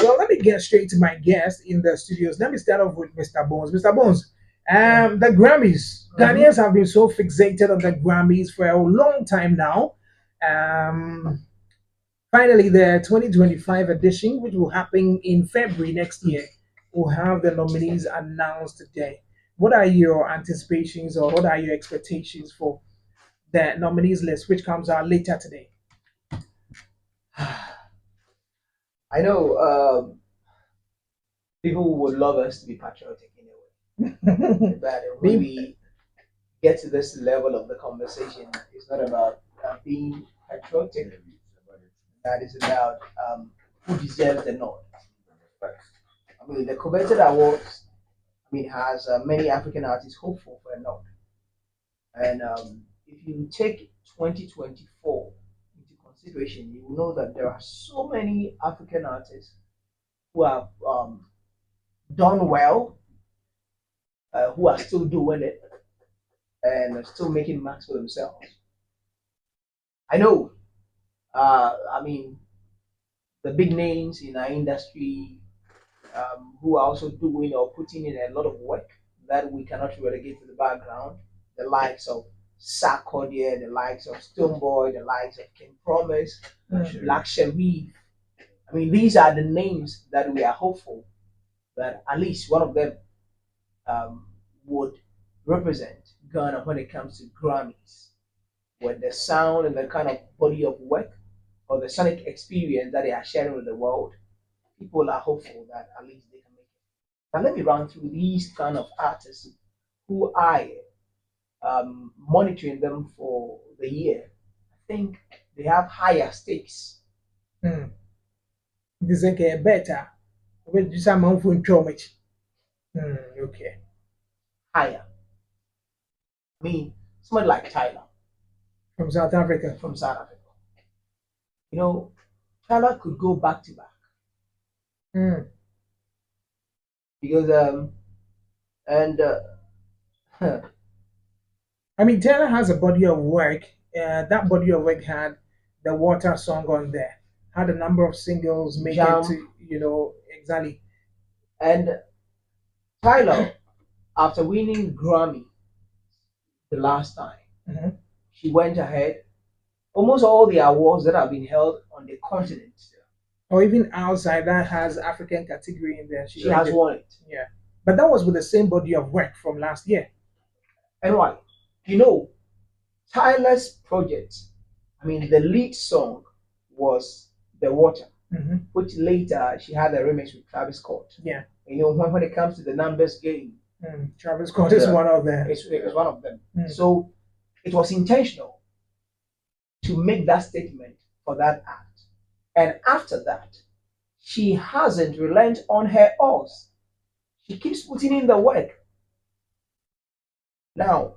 Well, let me get straight to my guest in the studios. Let me start off with Mr. Bones. Mr. Bones, the Grammys. Ghanaians have been so fixated on the Grammys for a long time now. Um, Finally, the 2025 edition, which will happen in February next year, will have the nominees announced today. What are your anticipations or what are your expectations for the nominees list, which comes out later today? I know people would love us to be patriotic in a way, but when Maybe. we get to this level of the conversation, it's not about being patriotic. That is about who deserves the nod. I mean, the coveted awards. I mean, has many African artists hopeful for a nod, and if you take 2024 into consideration, you will know that there are so many African artists who have done well, who are still doing it, and are still making marks for themselves. I know. I mean, the big names in our industry who are also doing or putting in a lot of work that we cannot relegate to the background. The likes of Sarkodie, the likes of Stoneboy, the likes of King Promise, Black Sherif. I mean, these are the names that we are hopeful that at least one of them um, would represent Ghana when it comes to Grammys, with the sound and the kind of body of work or the sonic experience that they are sharing with the world. People are hopeful that at least they can make it. Now, let me run through these kind of artists who I monitoring them for the year. I think they have higher stakes. Hmm. This is a better. Which is a month for much. Okay. Higher. I mean, somebody like Tyler From South Africa. from South Africa. You know, Tyler could go back to back Hmm. because and I mean, Taylor has a body of work. That body of work had the Water song on there, had a number of singles make it Jump to, exactly. and Tyler after winning Grammy the last time, Mhm. she went ahead almost all the awards that have been held on the continent. Or even outside that has African category in there. She She earned has it. won it. Yeah. But that was with the same body of work from last year. And why? You know, Tyler's project, I mean, the lead song was The Water, which later she had a remix with Travis Scott. Yeah. You know, when it comes to the numbers game, Travis Scott is one of them. it's one of them. So it was intentional to make that statement for that act. And after that, she hasn't relent on her oars. She keeps putting in the work. Now,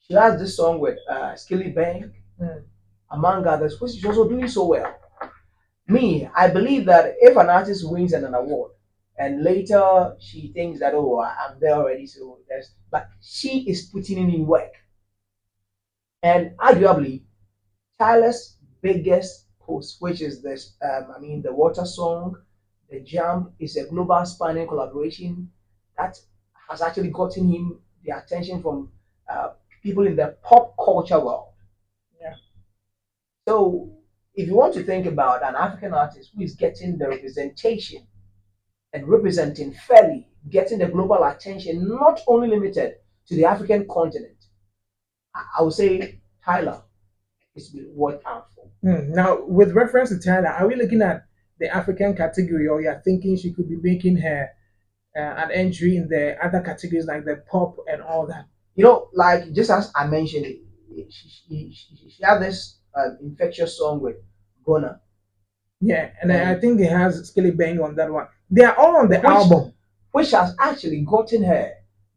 she has this song with Skilly Bang, among others, which is also doing so well. Me, I believe that if an artist wins an award and later she thinks that, oh, I'm there already, so there's, but she is putting in work. And arguably, Tyler's biggest post, which is this, I mean, the Water song, the Jump, is a global spanning collaboration that has actually gotten him the attention from uh, people in the pop culture world. Yeah. So, if you want to think about an African artist who is getting the representation and representing fairly, getting the global attention, not only limited to the African continent, I would say Tyler is been worked out for. Now, with reference to Tyler, are we looking at the African category, or you're thinking she could be making her an entry in the other categories like the pop and all that? You know, like just as I mentioned, she had this infectious song with Ghana, Yeah, and I and think they has Skilly Bang on that one. They are all on the which album. which has actually gotten her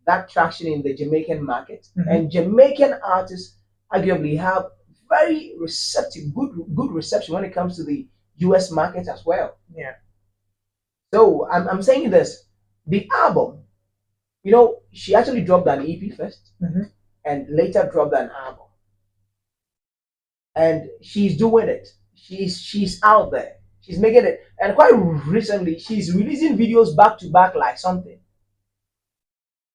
that traction in the Jamaican market. Mhm. And Jamaican artists arguably have very receptive, good reception when it comes to the US market as well. Yeah. So I'm saying this, the album, you know, she actually dropped an EP 1st and later dropped an album. And she's doing it. She's out there. She's making it, and quite recently, she's releasing videos back to back like something.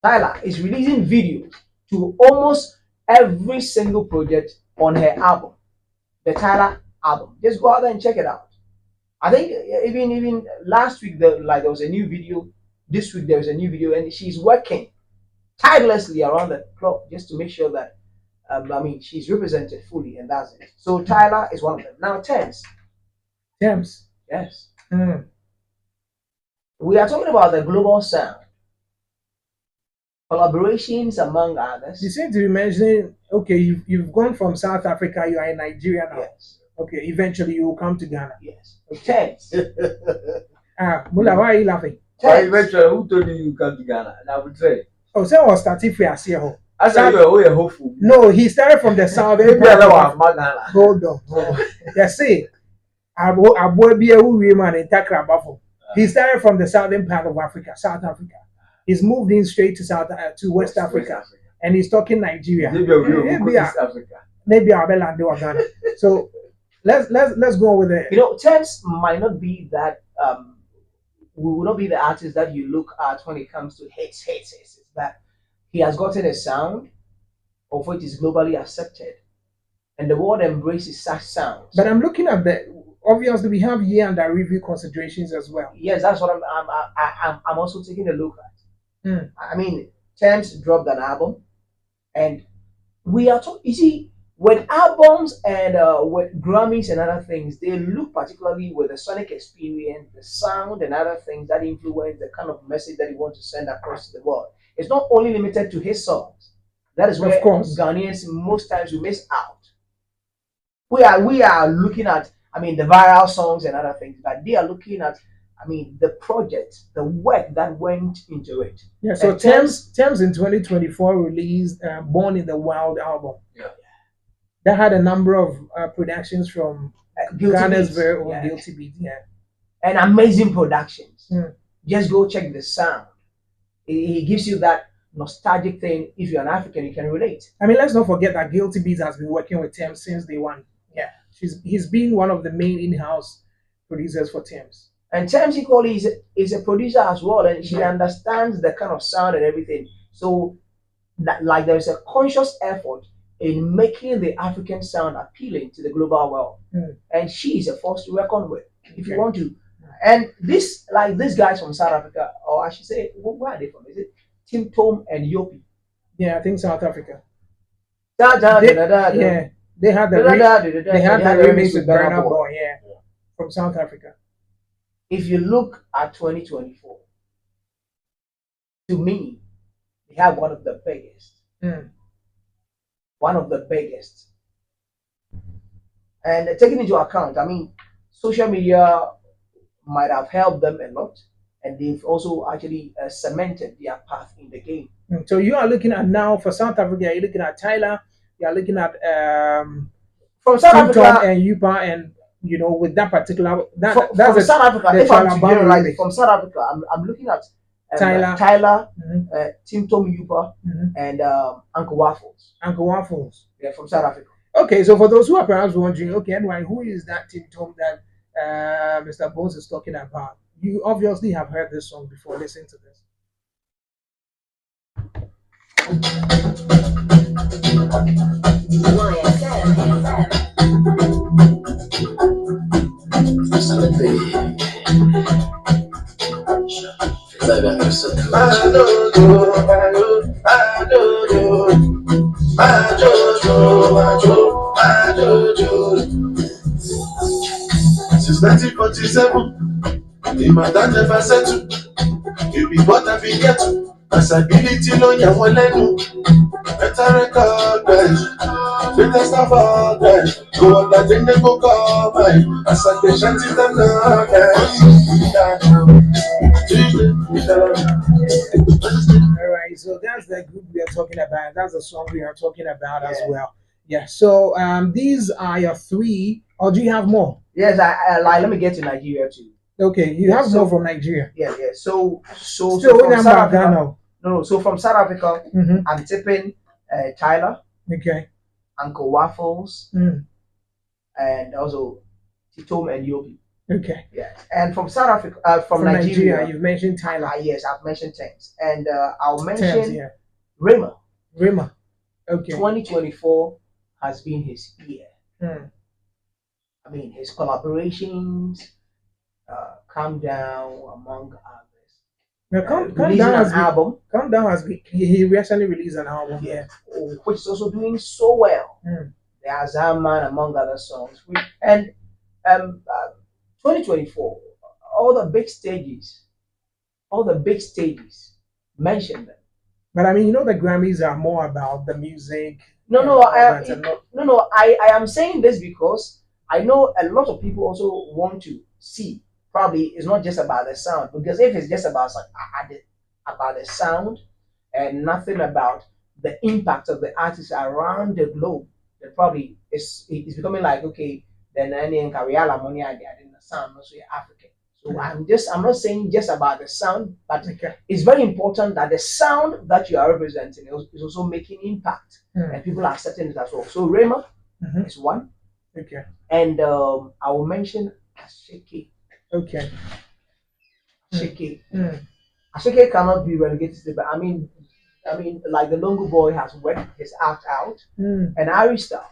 Tyler is releasing videos to almost every single project on her album, the Tyler album. Just go out there and check it out. I think even last week there was a new video. This week there was a new video, and she's working tirelessly around the clock just to make sure that she's represented fully, and that's it. So Tyler is one of them. Now Thames, Thames. yes, Mm. we are talking about the global sound collaborations among others. You seem to be mentioning, okay, you've gone from South Africa, you are in Nigeria now. Yes, Okay, eventually you will come to Ghana. yes. Thames. Mula, why are you laughing? Why eventually who told you you come to Ghana? Now we try. Oh, so I was starting for here. I said you are hopeful. No, he started from the south. Maybe I know I'm Ghana. Hold on. You see, I boy be a woman in Takrabafo. He started from the southern part of Africa, South Africa. He's moved in straight to West Africa, and he's talking Nigeria. Maybe Africa. Maybe I'll be landing Ghana. So let's go with it. Thames might not be that we will not be the artist that you look at when it comes to hits. But he has gotten a sound of which is globally accepted, and the world embraces such sounds. But I'm looking at obviously we have year under review considerations as well. Yes, that's what I'm also taking a look at. I mean, Thames dropped an album, and we are talking. You see, with albums and with Grammys and other things, they look particularly with the sonic experience, the sound, and other things that influence the kind of message that you want to send across the world. It's not only limited to his songs. That is where Of course. Ghanaians most times we miss out. We are looking at, the viral songs and other things, but they are looking at, the project, the work that went into it. Yeah. So And Thames in 2024 released "Born in the Wild" album. Yeah. That had a number of productions from Guilty Ghana's Beats, very own yeah. Guilty Beat. Yeah. And amazing productions. Mm. Just go check the sound. He gives you that nostalgic thing. If you're an African, you can relate. I mean, let's not forget that Guilty Beat has been working with Thames since day one. Yeah. He's been one of the main in-house producers for Thames. And Thames equally is a producer as well, and she Yeah. understands the kind of sound and everything. So, like, there's a conscious effort in making the African sound appealing to the global world, and she is a force to reckon with. If you Okay. want to, and these guys from South Africa, or I should say, where are they from? Is it Tim Tom and Yopi? Yeah, I think South Africa. Da, da, They, da, da, da, yeah, they had the da, da, re- da, da, da, they had da, the da, remix with Burna Boy. Boy. Yeah, from South Africa. If you look at 2024, to me, they have one of the biggest. Mm. One of the biggest. And taking into account, social media might have helped them a lot, and they've also actually cemented their path in the game. So you are looking at now for South Africa. You're looking at Tyler. You're looking at From South Tim Tom Africa, and Yupa, and with that particular from that's South Africa, the if I'm to Chalabama generalize remix. it, from South Africa, I'm looking at Tyler. Tim Tom Yupa, and Uncle Waffles. Uncle Waffles. Yeah, from South Africa. Okay, so for those who are perhaps wondering, okay, anyway, who is that Tim Tom that Mr. Bones is talking about? You obviously have heard this song before. Listen to this. Since 1947, the matter never settled. You be what I be get to. Possibility no ya lenu. Better recognize. Better stuff out there. Go on that thing they go call by. As I dey shanty them now. All right, so that's the group we are talking about. That's the song we are talking about as well. Yeah. So these are your three, or do you have more? Yes, I let me get to Nigeria too. Okay, you have So- more from Nigeria. Yeah. So Still, from when South I'm Africa, Ghana. no. So from South Africa, Mm-hmm. I'm tipping Tyler, Okay. Uncle Waffles, Mm. and also Titom and Yobi. Okay. Yes, and from South Africa, from From Nigeria, Nigeria. you've mentioned Tyler. Yes, I've mentioned Thames, and I'll Terms, mention yeah. Rima. Rima. Okay. 2024 has been his year. Hmm. I mean, his collaborations, Calm Down, among others. Now, Calm Releasing Down an has been. album, Calm Down has been. He recently released an album. yeah, Yeah. which is also doing so well. Hmm. The Azam Man, among other songs. And 2024, all the big stages, all the big stages, mention them. But I mean, the Grammys are more about the music No, and no, all that, and not. I am saying this because I know a lot of people also want to see. Probably it's not just about the sound, because if it's just about the sound and nothing about the impact of the artist around the globe, then probably it's becoming like, okay, then any Kariala money I did the sound also African. So I'm not saying just about the sound, but Okay. it's very important that the sound that you are representing is also making impact, Hmm. and people are accepting it as well. So Rema Mhm. is one, Okay. and I will mention Asheke. Okay. Asheke. Hmm. Asheke cannot be relegated to, but like the Longo Boy has worked his act out, Hmm. and Arista.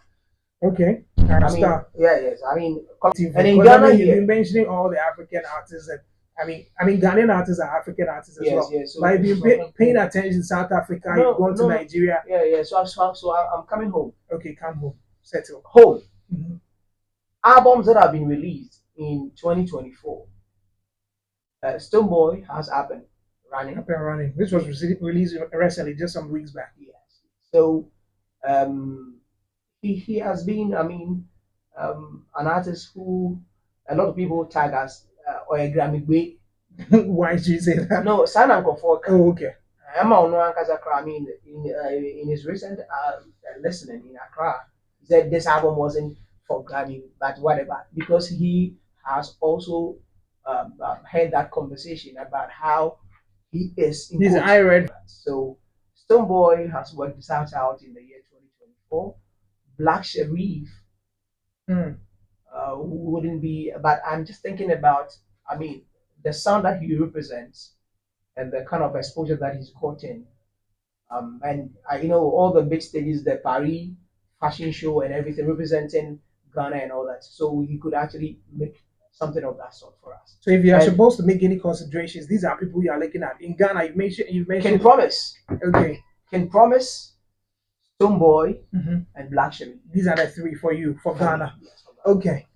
Okay. I mean, Star. yes. I mean, and in Because I Ghana mean, you've here, been mentioning all the African artists, and I mean, Ghanaian artists are African artists as yes, well. yes. So, But if you've been paying attention, South Africa, you've no, gone to no, Nigeria. yeah, yeah. So I'm coming home. Okay, come home, settle. Home Mm-hmm. albums that have been released in 2024. Stoneboy has happened running. Up and running. This was released recently, just some weeks back. Yes. So um, he has been, an artist who a lot of people tag as or a Grammy Gbe. Why did you say that? No, San Uncle Oh, okay. Emma Ono I mean, in his recent listening in Accra, he said this album wasn't for Grammy, but whatever, because he has also had that conversation about how he is in He's quotes. I read. So Stoneboy has worked this out in the year 2024. Black Sherif Hmm. wouldn't be, but I'm just thinking about, the sound that he represents and the kind of exposure that he's gotten. And all the big stages, the Paris fashion show and everything representing Ghana and all that. So he could actually make something of that sort for us. So if you are And supposed to make any considerations, these are people you are looking at. In Ghana, you've Can mentioned. Promise, Okay. Can Promise, Stoneboy, Mhm. and Black Sherry. These are the three for you for Ghana. Yes, for Ghana. Okay.